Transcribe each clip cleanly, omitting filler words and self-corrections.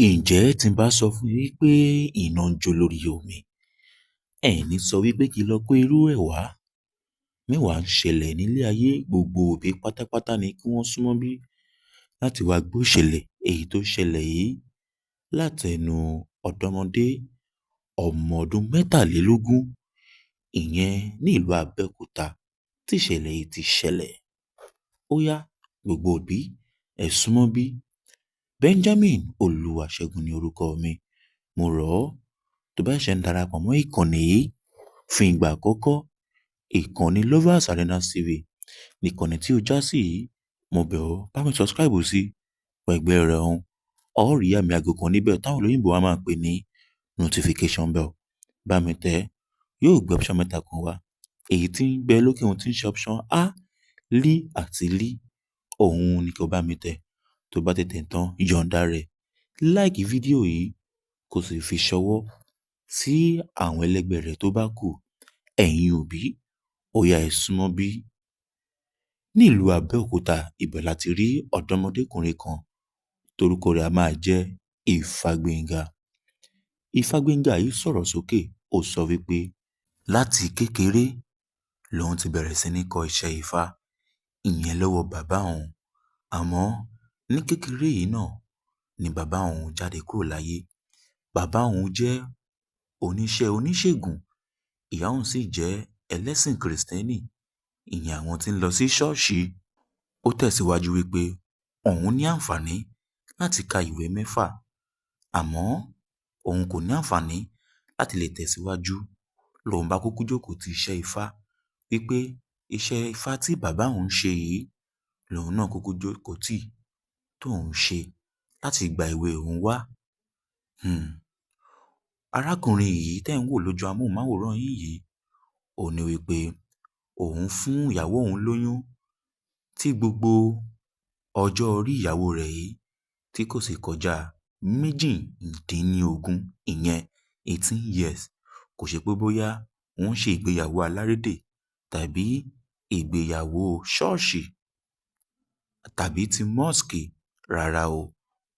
Ǹjẹ́ tí n bá sọ fún yín pé iná ń jó lórí omi, ẹ ní sọ wípé kí n lọ kó irú ẹ̀ wá. Mẹ́wàá ń ṣẹlẹ̀ nílé ayé, gbogbo òbí pátápátá ni kí wọ́n súnmọ́ bí láti wá gbọ́ ìṣẹ̀lẹ̀ èyí tó ṣẹlẹ̀ yìí látẹnu ọ̀dọ́mọdé ọmọ ọdún mẹ́tàlélógún, ìyẹn ní ìlú Abẹ́òkúta tí ìṣẹ̀lẹ̀ yìí ti ṣẹlẹ̀. Ó yá gbogbo òbí ẹ súnmọ́ bí. Benjamin Olúwaṣẹ́gun ni orúkọ mi. Mo rọ̀ ọ́ tó bá ṣe ń darapọ̀ mọ́ ìkànnì yìí fún ìgbà àkọ́kọ́, ìkànnì Lovers Arena TV nìkànnì tí ó já sí yìí. Mo bẹ̀ ọ́ bá mi subscribe sí ẹgbẹ́ rẹ̀ ọ̀hún. Ó rí àmì aago kan níbẹ̀ táwọn olóyìnbó wa máa ń pè ní notification bell. Bá mi tẹ̀ ẹ́, yóò gbé option mẹ́ta kan wá. Èyí tí ń bẹ lókè ohun tí ń ṣe option A, lí àti lí. Òun ni kí o bá mi tẹ̀. Tó bá tètè tán yọ̀ǹda rẹ̀, like fídíò yìí kó sì fi ṣọwọ́ sí àwọn ẹlẹgbẹ́ rẹ̀ tó bá kù. Ẹ̀yin òbí ó yá ẹ súnmọ́ bí. Ní ìlú Abẹ́òkúta ibẹ̀ láti rí ọ̀dọ́mọdékùnrin kan torúkọ rẹ̀ a máa jẹ́ Ifágbénga. Ifágbénga yìí sọ̀rọ̀ sókè, ó sọ wípé láti kékeré lòun ti bẹ̀rẹ̀ sí ní kọ́ iṣẹ́ Ifá, ìyẹn lọ́wọ́ bàbá òun. Àmọ́ ní kékeré yìí náà ni bàbá òun jáde kúrò láyé. Bàbá òun jẹ́ oníṣègùn, ìyá òun sì jẹ́ ẹlẹ́sìn Kìrìsìtẹ́nì, ìyẹn àwọn tí ń lọ sí ṣọ́ọ̀ṣì. Ó tẹ̀síwájú wípé òun ní àǹfààní láti ka ìwé 6, àmọ́ òun kò ní àǹfààní láti lè tẹ̀síwájú. Lòun bá kúkú jókòó ti iṣẹ́ Ifá, wípé iṣẹ́ Ifá tí bàbá òun ṣe yìí lòun náà kúkú jókòó tì tóun ṣe láti gba ìwé òun wá. Arákùnrin yìí tẹ́ ń wò lójú amóhùnmáwòrán yìí, ó ní wípé òun fún ìyàwó òun lóyún tí gbogbo ọjọ́ orí ìyàwó rẹ̀ yìí tí kò sì kọjá 18, ìyẹn 18 years. Kò ṣe pé bóyá wọ́n ṣe ìgbéyàwó alárédè tàbí ìgbéyàwó ṣọ́ọ̀ṣì tàbí ti mosque. Rárá o,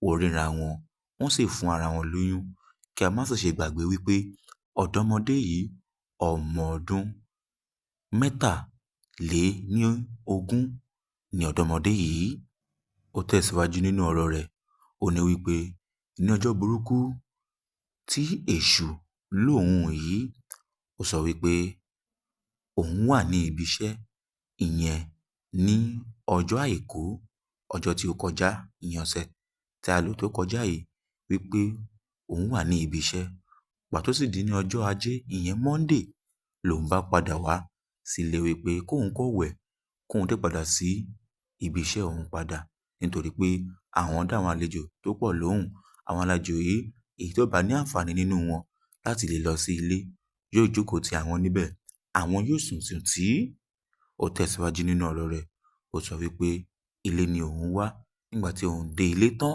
ó ríra wọn, wọ́n sì fún ara wọn lóyún. Kí a má sì ṣe gbàgbé wípé ọ̀dọ́mọdé yìí ọmọ ọdún 23 ni ọ̀dọ́mọdé yìí. Ó tẹ̀síwájú nínú ọ̀rọ̀ rẹ̀, ó ní wípé ní ọjọ́ burúkú tí èṣù lòun yìí, ó sọ wípé òun wà ní ibi iṣẹ́, ìyẹn ní ọjọ́ àìkú, ọjọ́ tí ó kọjá, ìyẹn ọ̀sẹ̀ tí a lò tó kọjá yìí, wípé òun wà ní ibi iṣẹ́. Pàtó sì di ní ọjọ́ ajé, ìyẹn Monday, lòun bá padà wá sílé wípé kóun kó wẹ̀, kóun dé padà sí ibi iṣẹ́ òun padà, nítorí pé àwọn dá àwọn àlejò tó pọ̀ lóhùn. Àwọn àlejò yìí, èyí tó bá ní àǹfààní nínú wọn láti lè lọ sí ilé yóò jókòó ti àwọn níbẹ̀, àwọn yóò sùn tí. Ó tẹ̀síwájú nínú ọ̀rọ̀ rẹ̀, ó sọ wípé ilé ni òun wá. Nígbà tí òun dé ilé tán,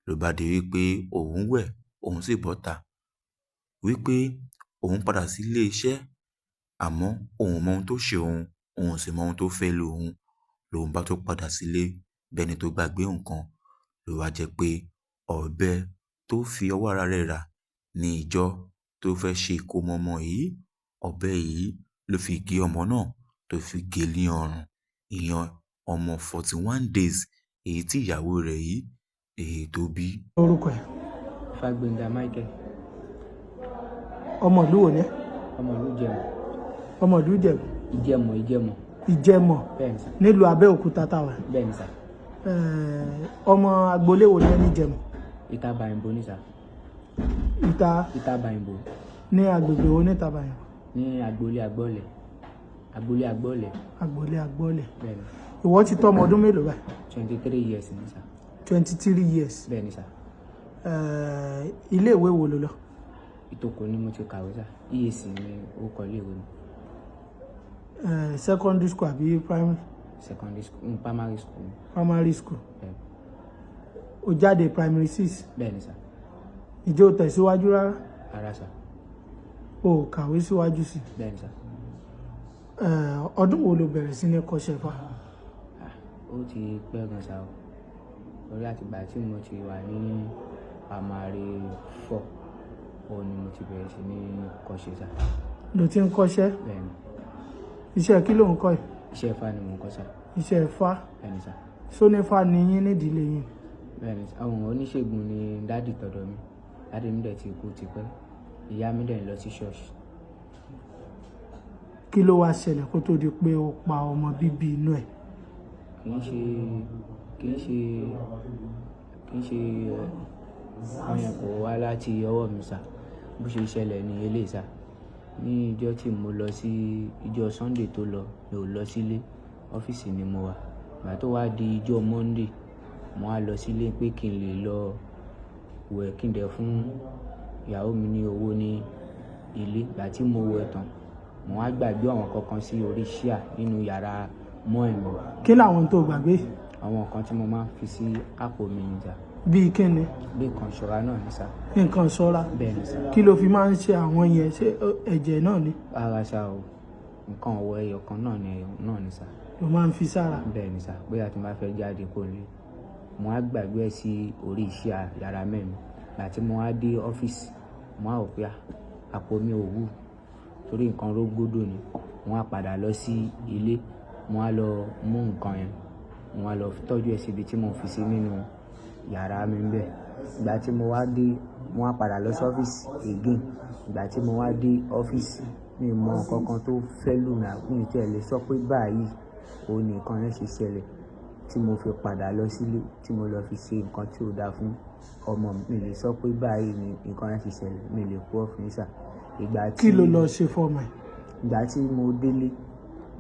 ló bá di wípé òun wẹ̀, òun sì bọ́ta wípé òun padà sí ilé iṣẹ́, àmọ́ òun mọ ohun tó ṣe òun, òun sì mọ ohun tó fẹ́ lò òun. Lòun bá tó padà sílé bẹ́ni tó gbàgbé nǹkan. Ló wá jẹ́ pé ọ̀bẹ tó fi ọwọ́ ara rẹ̀ rà ní ìjọ tó fẹ́ ṣe ìkómọ ọmọ yìí, ọ̀bẹ yìí ló fi gé ọmọ náà, tó fi gé ní ọrùn, ìyẹn ọmọ 41 days, èyí tí ìyàwó rẹ̀ yìí èyí tó bí. Orúkọ ẹ̀? Ifágbénga Michael. Ọmọ ìlú wo ni ẹ́? Ọmọ ìlú Ìjẹ̀mú. Ọmọ ìlú Ìjẹ̀bú. Ìjẹ̀mú. Ìjẹ̀mọ̀ bẹ́ẹ̀ni sà. nílùú Abẹ́òkúta táwa. bẹ́ẹ̀ni sà. Ọmọ agboolé wo ni ẹ ní Ìjẹ̀mọ̀? Ìta Bàyìnbó ní sà. Ìta Bàyìnbó. ní agbègbè wo ní Ìta Bàyìnbó? Ní agboolé Agbọ́ọ̀lẹ̀. Agboolé Agbọ́ọ̀lẹ̀. Agboolé Agbọ́ọ̀lẹ̀. bẹ́ẹ̀ni. Ìwọ ti tó ọmọ ọdún mélòó báyìí? 23 years ní sà. 23 years. bẹ́ẹ̀ni sà. Ilé ìwé wo ló lọ? Ìtòkò ni mo ti kàwé sà. EAC ni orúkọ ilé ìwé mi. Secondary school àbí primary? Secondary school, primary school. Primary school. bẹ́ẹ̀ni. O jáde primary 6. bẹ́ẹ̀ni sà. Ìjẹ́ o tẹ̀síwájú rárá? Rárá sà. O kàwé síwájú sí? bẹ́ẹ̀ni sà. Ọdún wo ló bẹ̀rẹ̀ sí ní kọ́ṣẹ́ fá? Ó ti pẹ́ gan sà o. Orí àtìgbà tí mo ti wà ní primary 4 òun ni mo ti bẹ̀rẹ̀ sí ní kọ́ṣẹ́ sà. Ló ti ń kọ́ṣẹ́? bẹ́ẹ̀ni. Iṣẹ́ kí ló ń kọ́ yìí? Iṣẹ́ Ifá ni mo ń kọ́ sà. Iṣẹ́ Ifá? bẹ́ẹ̀ni sà. Sónífá ni yín nídìílé yín? bẹ́ẹ̀ni sà. Àwọn oníṣègùn ni dádì tọ̀dọ̀ mi. Dádì mi dẹ̀ ti kú tipẹ́. Ìyá mi dẹ̀ lọ sí ṣọ́ọ̀ṣì. Kí ló wá ṣẹlẹ̀ kó tó di pé o pa ọmọ bíbí inú ẹ̀? kì í ṣe ọyàn kò wá láti ọwọ́ mi sà. Bó ṣe ṣẹlẹ̀ ní eléyìí sà. Ní ìjọ́ tí mo lọ sí ìjọ́ Sunday tó lọ, mi ò lọ sílé, ọ́fíìsì ni mo wà. Ìgbà tó wá di ìjọ́ Monday, mo wá lọ sílé pé kí n lè lọ wẹ̀ kí n dẹ̀ fún ìyàwó mi ní owó ní ilé. Ìgbà tí mo wẹ̀ tán, mo wá gbàgbé àwọn kankan sí orí ṣíà nínú yàrá mọ́ ẹ̀mí. Kí làwọn tó gbàgbé? Àwọn nǹkan tí mo máa ń fi sí àpò mi ní sà. Bíi kí ni? Bí nǹkan ìṣọ́ra náà ní sà. Nǹkan ìṣọ́ra? bẹ́ẹ̀ni sà. Kí ló fi máa ń ṣe àwọn yẹn? Ṣé ẹ̀jẹ̀ náà ni? Rárá sà o. Nǹkan ọ̀wọ́ ẹyọ kan náà ni sà. Ló máa ń fi sára? bẹ́ẹ̀ni sà. Bóyá tí n bá fẹ́ jáde kó lè. Mo wá gbàgbé ẹ̀ sí orí ṣíà yàrá mẹ́mi. Ìgbà tí mo wá dé ọ́fíìsì, mo wá rò pé àpò mi ò wú torí nǹkan rógbódò ni. Mo wá padà lọ sí ilé. Mo wá lọ mú nǹkan yẹn. Mo wá lọ tọ́jú ẹ̀ síbi tí mo fi sí nínú yàrá mi bẹ́ẹ̀. Ìgbà tí mo wá dé, mo wá padà lọ sí ọ́fíìsì again. Ìgbà tí mo wá dé ọ́fíìsì, mi ò mọ nǹkan kan tó fẹ́ lù mí. Mi ò tiẹ̀ lè sọ pé báyìí òun ni nǹkan yẹn ṣe ṣẹlẹ̀ tí mo fi padà lọ sílé tí mo lọ fi ṣe nǹkan tí ò dáa fún ọmọ mi. Mi lè sọ pé báyìí ni nǹkan yẹn ṣe ṣẹlẹ̀. Mi lè kú ọ̀fìn sà. Kí ló lọ ṣe fọ́mọ ẹ̀? Ìgbà tí mo délé,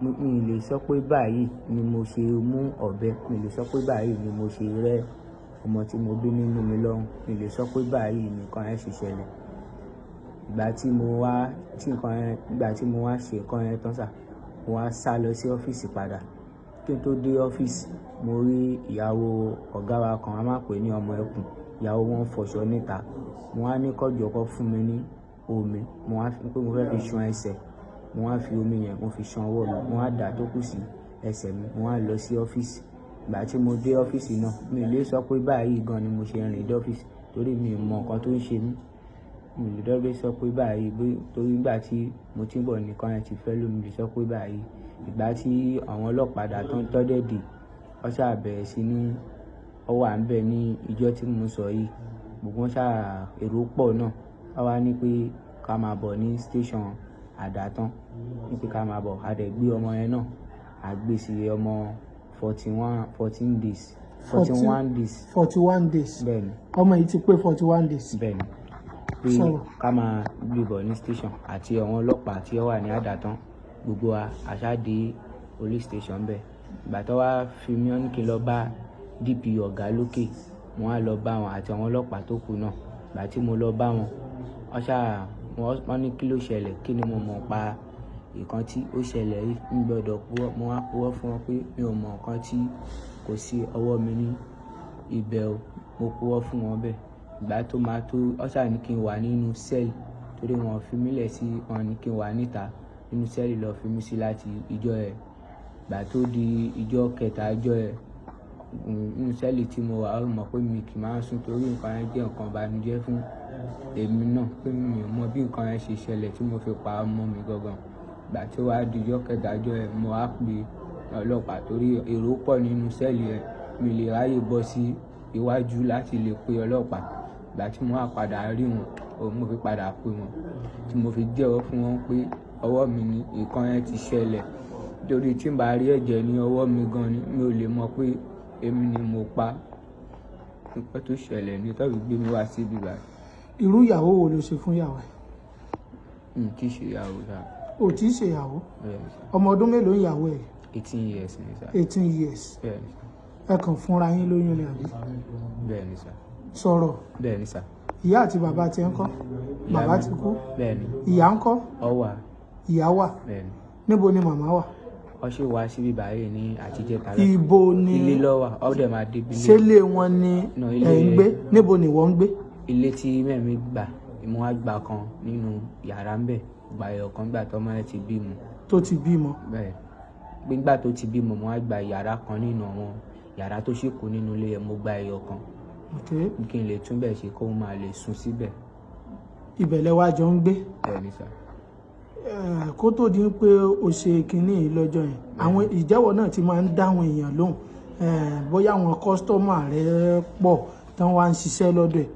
mi lè sọ pé báyìí ni mo ṣe mú ọ̀bẹ. Mi lè sọ pé báyìí ni mo ṣe rẹ́ ọmọ tí mo bí nínú mi lọ́rùn. Mi lè sọ pé báyìí ni nǹkan yẹn ṣe ṣẹlẹ̀. Ìgbà tí mo wá ṣe nǹkan yẹn tán sà, mo wá sá lọ sí ọ́fíìsì padà. Kí n tó dé ọ́fíìsì, mo rí ìyàwó ọ̀gá wa kan, a máa pè ní ọmọ ẹkùn. Ìyàwó wọn fọṣọ níta. Mo wá ní kọ́jọ́ kó fún mi ní omi. Mo wá pé mo fẹ́ fi ṣan ẹsẹ̀. Mo wá fi omi yẹn mo fi ṣan ọwọ́ mi. Mo wá dà tó kù sí ẹsẹ̀ mi. Mo wá lọ sí ọ́fíìsì. Ìgbà tí mo dé ọ́fíìsì náà, mi lè sọ pé báyìí gan ni mo ṣe rìn dé ọ́fíìsì torí mi ò mọ nǹkan tó ń ṣe mí. Mi lè dọ́gbé sọ pé báyìí torí ìgbà tí mo ti ń bọ̀ nìkan yẹn ti fẹ́ lù mí lè sọ pé báyìí. Ìgbà tí àwọn ọlọ́pàá dà tán tọ́dẹ̀dì, wọ́n ṣáà bẹ̀rẹ̀ sí ní ọwọ́ à ń bẹ̀ ní ìjọ́ tí mo sọ yìí. Gbogbo wọn ṣáà èrò pọ̀ náà. Wọ́n wá ní pé ká máa bọ̀ ní station Àdàtán. Ní pé ká máa bọ̀. A dẹ̀ gbé ọmọ yẹn náà. A gbé sí ọmọ 41 days. 41 days. Bẹ́ẹ̀ni. Ọmọ yìí ti pé 41 days. Bẹ́ẹ̀ni. Pé ká máa gbé bọ̀ ní station àti àwọn ọlọ́pàá tí ó wà ní Àdàtán. Gbogbo wa àṣàdé police station bẹ́ẹ̀. Ìgbà tó wá fi mí ní kí n lọ bá DP ọ̀gá lókè. Mo wá lọ bá wọn àti àwọn ọlọ́pàá tó kù náà. Ìgbà tí mo lọ bá wọn, wọ́n ní kí ló ṣẹlẹ̀, kí ni mo mọ̀ pa nǹkan tí ó ṣẹlẹ̀ yìí. Mi gbọ́dọ̀ purọ́. Mo wá purọ́ fún wọn pé mi ò mọ nǹkan tí kò sí ọwọ́ mi ní ibẹ̀ o. Mo purọ́ fún wọn bẹ́ẹ̀. Ìgbà tó máa tó, wọ́n ṣáà ní kí n wà nínú sẹ́ẹ̀lì torí wọn fi mí lẹ̀ sí, wọn ní kí n wà níta nínú sẹ́ẹ̀lì lọ fi mí sí láti ìjọ́ ẹ̀. Ìgbà tó di ìjọ́ kẹta ìjọ́ ẹ̀, nínú sẹ́ẹ̀lì tí mo wà, ó mọ̀ pé mi kì í máa sùn torí nǹkan yẹn jẹ́ nǹkan ìbànújẹ́ fún èmi náà. Pé mi ò mọ bí nǹkan yẹn ṣe ṣẹlẹ̀ tí mo fi pa ọmọ mi gangan. Ìgbà tí ó wá di ìjọ́ kẹta ìjọ́ ẹ̀, mo wá pe ọlọ́pàá torí èrò pọ̀ nínú sẹ́ẹ̀lì ẹ̀. Mi lè ráyè bọ́ sí iwájú láti lè pe ọlọ́pàá. Ìgbà tí mo wá padà rí wọn, mo fi padà pe wọn. Tí mo fi jẹ́wọ́ fún wọn pé ọwọ́ mi ni nǹkan yẹn ti ṣẹlẹ̀. torí tí n bá rí ẹ̀jẹ̀ ní ọwọ́ mi gan ni mi ò lè mọ̀ pé èmi ni mo pa nǹkan tó ṣẹlẹ̀ ní tọ́bi gbé mi wá síbi báyìí. irú ìyàwó wo ló ṣe fún ìyàwó ẹ̀? n kì í ṣe ìyàwó sá. ò tí ì ṣe ìyàwó? bẹ́ẹ̀ ni sá. ọmọ ọdún mélòó ìyàwó ẹ̀? 18 years ni sá. 18 years. bẹ́ẹ̀ ni sá. ẹ kàn fúnra yín lóyún ni àbí? bẹ́ẹ̀ ni sá. sọ̀rọ̀. bẹ́ẹ̀ ni sá. ìyá àti bàbá ti ń kọ́? bàbá ti kú? bẹ́ẹ̀ ni. ìyá ń kọ́? ọ wà. ìyá wà? bẹ́ẹ̀ ni. níbo ni màmá wà? ọ ṣe wá síbí báyìí ní àtijẹ́ta ibo ni ilé lọ́wọ́ ọ dẹ̀ máa débi ṣé ilé wọn ni ẹ̀ ń gbé? níbo ni wọ́n ń gbé? ilé tí mẹ́mi gbà mo wá gbà kan nínú yàrá ń bẹ̀ gbà ẹ̀yọ̀ kan gbà tọ́mọ ẹ̀ ti bímọ. tó ti bímọ? bẹ́ẹ̀ gbígbà tó ti bímọ mo wá gba yàrá kan nínú àwọn yàrá tó ṣèkù nínú ilé ẹ̀ mo gba ẹ̀yọ̀ kan kí n lè túnbẹ̀ ṣe kó máa lè sùn síbẹ̀. ibẹ̀ lẹ wá jọ ń gbé? bẹ́ẹ̀ ni sà. kó tó di pé o ṣe kinní yìí lọ́jọ́ yẹn àwọn ìjẹ́wọ́ náà ti máa ń dáhùn èèyàn lóhùn bóyá àwọn kọ́sítọ́mà rẹ pọ̀ tán wá ń ṣiṣẹ́ lọ́dọ̀ ẹ̀.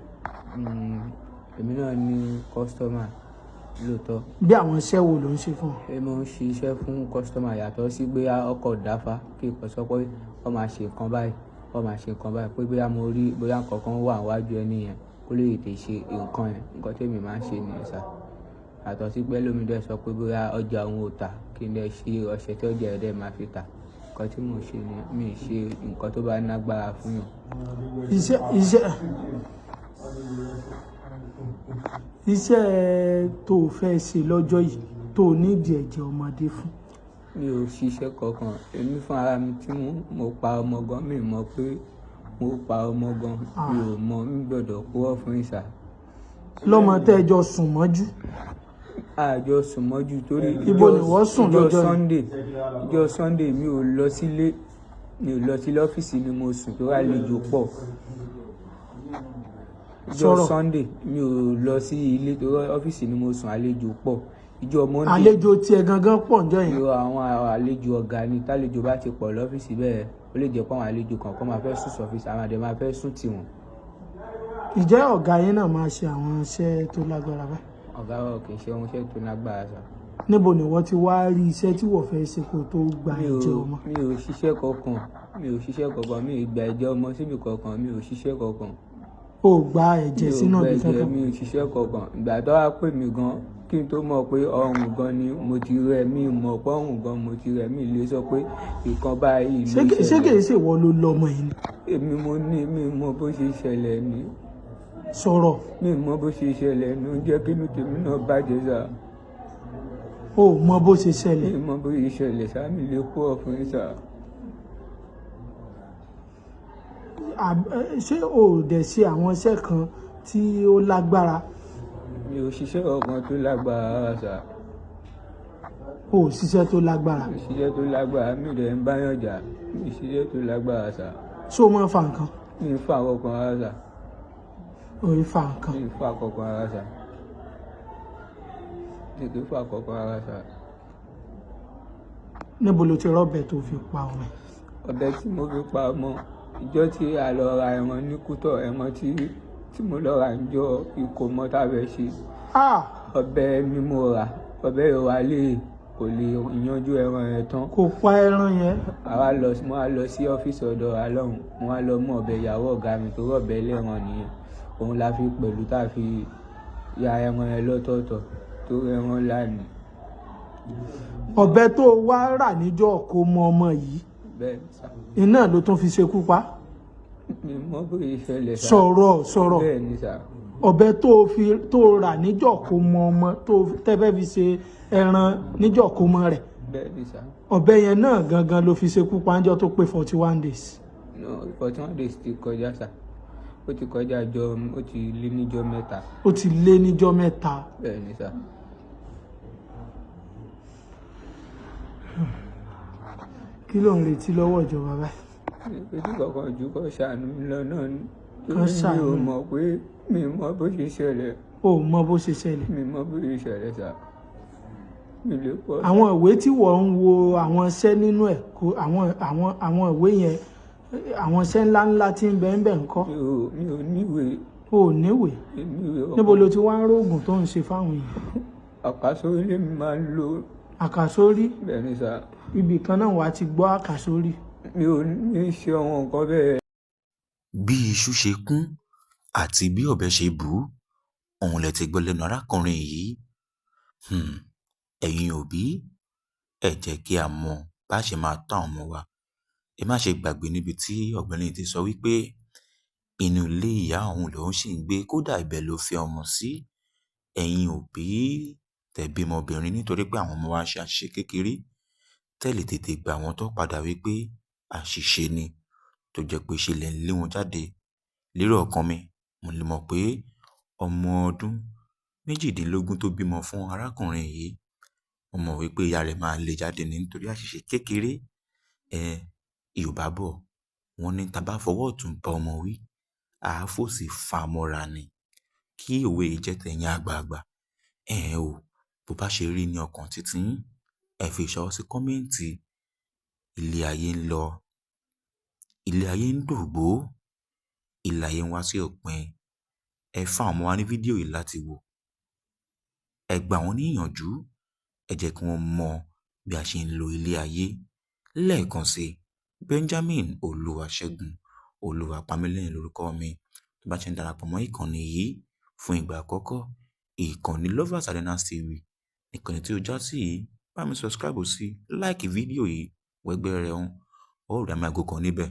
èmi náà ní kọ́sítọ́mà lóòótọ́. bí àwọn iṣẹ́ wo ló ń ṣe fún ọ? èmi ń ṣiṣẹ́ fún kọ́sítọ́mà yàtọ̀ sí pé ọkọ̀ dáfá kí n kò sọ pé wọ́n máa ṣe nǹkan báyìí wọ́n máa ṣe nǹkan báyìí pé bóyá mo rí bóyá nǹkan wà wájú ẹni yẹn kó lè tètè ṣe nǹkan yẹn nǹkan tèmi máa ń ṣe nìyẹn sá. àtọ̀ sí pé lómi dẹ̀ sọ pé bóyá ọjà òun ò tà kí n dẹ̀ ṣe ọṣẹ tí ọjà ẹ̀dẹ̀ máa fi tà nǹkan tí mo ṣe ni mi ṣe nǹkan tó bá nágbára fún yàn. iṣẹ́ tó o fẹ́ ṣe lọ́jọ́ yìí tó o nídìí ẹ̀jẹ̀ ọmọdé fún? mi ò ṣiṣẹ́ kankan èmi fún ara mi tí mo pa ọmọ gan mi mọ̀ pé mo pa ọmọ gan mi ò mọ̀ mi gbọ́dọ̀ kúrò fún ìsà. lọ́mọ tẹ́ ẹ jọ sùn mọ́jú? àjọ sùn mọ́jú torí ibo ni wọ́n sùn lọ́jọ́ yìí? ìjọ Sunday mi ò lọ sílé mi ò lọ sílé ọ́fíìsì ni mo sùn tó àlejò pọ̀. ìjọ Sunday mi ò lọ sí ilé tó ọ́fíìsì ni mo sùn àlejò pọ̀. ìjọ Monday àlejò tiẹ̀ gangan pọ̀ ǹjọ́ yẹn? ìjọ àwọn àlejò ọ̀gá ni tálejò bá ti pọ̀ lọ́fíìsì bẹ́ẹ̀ ó lè jẹ́ pé àwọn àlejò kọ̀ọ̀kan máa fẹ́ sùn sọ́fíìsì àwọn àdé máa fẹ́ sùn tiwọn. ìjẹ́ ọ̀gá yín náà máa ṣe àwọn iṣẹ́ tó lágbára báyìí? ọ̀gá wa kì í ṣe ohun iṣẹ́ tó lágbára sá. níbo ni wọ́n ti wá rí iṣẹ́ tí wọ́n fẹ́ ṣe kó tó gba ẹ̀jẹ̀ ọmọ? mi ò ṣiṣẹ́ kankan mi ò gba ẹ̀jẹ̀ ọmọ síbi kankan mi ò ṣiṣẹ́ kankan. o gba ẹ̀jẹ̀ sínú ibi kankan? mi ò ṣiṣẹ́ kankan ìgbà tó wá pè mí gan kí n tó mọ̀ pé ọrùn gan ni mo ti rẹ̀ mi mọ̀ pé ọrùn gan mo ti rẹ̀ mi lè sọ pé ìkan báyìí ló ṣẹlẹ̀. ṣé kìí ṣe ìwọ ló lọ́mọ yìí ni? èmi mo ní mi mọ̀ bó ṣe ṣẹlẹ̀ ni. sọ̀rọ̀. mi mọ̀ bó ṣe ṣẹlẹ̀ ni ó jẹ́ kí inú tèmi náà bàjẹ́ sá. o mọ̀ bó ṣe ṣẹlẹ̀? mi mọ̀ bó ṣe ṣẹlẹ̀ sá mi lè kó ọ̀fun sá. ṣé o ò dẹ̀ ṣe àwọn iṣẹ́ kan tí ó lágbára? mi ò ṣiṣẹ́ kankan tó lágbára sá. o ò ṣiṣẹ́ tó lágbára? mi ò ṣiṣẹ́ tó lágbára mi dẹ̀ ń báyàn jà mi ò ṣiṣẹ́ tó lágbára sá. ṣé o máa ń fa nǹkan? mi ò fa kankan rárá sá. o ì fa nǹkan? mi ò fa kankan rárá sá. mi ò fa kankan rárá sá. níbo ló ti rọ́bẹ̀ tó fi pa ọmọ? ọ̀bẹ tí mo fi pa ọmọ ìjọ tí a lọ ra ẹran ní Kútọ̀ ẹran tí mo lọ ra ìjọ ìkómọ tàbẹ ṣe. ọ̀bẹ ni mo rà ọ̀bẹ yóò wá lè kò lè yanjú ẹran yẹn tán. kò pa ẹran yẹn? mo wá lọ sí ọ́fíìsì ọ̀dọ̀ alọ́hùn mo wá lọ mú ọ̀bẹ ìyàwó ọ̀gá mi tó rọ̀bẹ lẹ́ran nìyẹn òun la fi pẹ̀lú tá a fi ya ẹran yẹn lọ́tọ̀ọ̀tọ̀ tó ẹran lánìí. ọ̀bẹ tó wá rà níjọ́ kó mọ ọmọ yìí iná ló tún fi ṣekú pa? mi mọ bóyá ìṣẹ̀lẹ̀ sá. sọ̀rọ̀. bẹ́ẹ̀ ni sá. ọ̀bẹ tó rà níjọ́ kó mọ ọmọ tó tẹ́fẹ́ fi ṣe ẹran níjọ́ kó mọ rẹ̀. bẹ́ẹ̀ ni sá. ọ̀bẹ yẹn náà gangan ló fi ṣekú pa níjọ́ tó pé 41 days. no 41 days ti kọjá sá ó ti kọjá ó ti lé níjọ́ mẹ́ta. ó ti lé níjọ́ mẹ́ta. bẹ́ẹ̀ ni sá. kí ló ń retí lọ́wọ́ ìjọba báyìí? ìpèsè kankan jù kọ́ ṣàánú mi lọ náà ni mi ò mọ̀ pé mi mọ̀ bó ṣe ṣẹlẹ̀. o mọ̀ bó ṣe ṣẹlẹ̀? mi mọ̀ bó ṣe ṣẹlẹ̀ sá. mi lè pọ̀. àwọn ìwé tí wọ́n ń wo àwọn iṣẹ́ nínú ẹ̀ àwọn ìwé yẹn àwọn iṣẹ́ ńláńlá tí ń bẹ ń bẹ ńkọ́? mi ò níwèé. o ò níwèé? níbo lo ti wá ń rógùn tó ń ṣe fáwọn èèyàn? àkàsọ ilé mi máa ń lo. àkàsórí bẹ́ẹ̀ ni sà. ibì kan náà wàá ti gbọ́ àkàsórí. mi ò ní ṣe àwọn nǹkan bẹ́ẹ̀. bí iṣu ṣe kún àti bí ọ̀bẹ ṣe bù ú òun lẹ ti gbọ́ lẹ́nu arákùnrin yìí. ẹ̀yin òbí ẹ jẹ́ kí a mọ bá ṣe máa tọ́ àwọn ọmọ wa. ẹ má ṣe gbàgbé níbi tí ọ̀gbẹ́ni ti sọ wípé inú ilé ìyá òun lòun sì ń gbé, kódà ibẹ̀ ló fi ọmọ sí. ẹ̀yin òbí tẹ́ bímọ obìnrin nítorí pé àwọn ọmọ wa ṣe àṣìṣe kékeré tẹ́lẹ̀ tètè gbà wọ́n tó padà wípé àṣìṣe ni tó jẹ́ pé ṣe lẹ̀ ń lé wọn jáde. lérò ọkàn mi mo lè mọ̀ pé ọmọ ọdún 18 tó bímọ fún arákùnrin yìí mo mọ̀ wípé ìyá rẹ̀ máa lé jáde nítorí àṣìṣe kékeré. Yorùbá bọ̀ wọ́n ní tá bá fọwọ́ ọ̀tún bá ọmọ wí àá fòsì fà á mọ́ra ni. kí òwe yìí jẹ́ tẹ̀yin àgbààgbà. bó bá ṣe rí ní ọkàn títí yín ẹ fi ìṣọwọ́ sí kọ́mẹ́ǹtì. ilé ayé ń lọ, ilé ayé ń dògbó, ilé ayé ń wá sí òpin. ẹ fún àwọn ọmọ wa ní fídíò yìí láti wò. ẹ gbà wọ́n ní ìyànjú, ẹ jẹ́ kí wọ́n mọ bí a ṣe ń lo ilé ayé. lẹ́ẹ̀kan sí Benjamin Olúwaṣẹ́gun Olúwapamílẹ́yìn lórúkọ mi. tó bá ṣe ń darapọ̀ mọ́ ìkànnì yìí fún ìgbà àkọ́kọ́, ìkànnì Lovers Arenas TV ìkànnì tí ó já sí yìí, bá mi subscribe sí, like fídíò yìí wẹ́gbẹ́ rẹ̀ hàn. ó rí àmì àgò kan níbẹ̀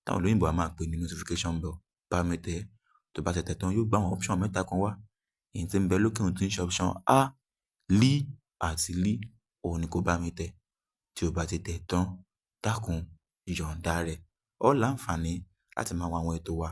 táwọn olóyìnbó a máa pè ní notification bell. bá mi tẹ̀. tó bá tẹ̀ tán yóò gbá àwọn option 3 kan wá. èyí tí ń bẹ lókè ohun tí ń ṣe option A, lí àti lí, òun ni kò bá mi tẹ̀. tí o bá ti tẹ̀ tán dákun yọ̀ǹda rẹ̀. ó láǹfààní láti máa wo àwọn ètò wa.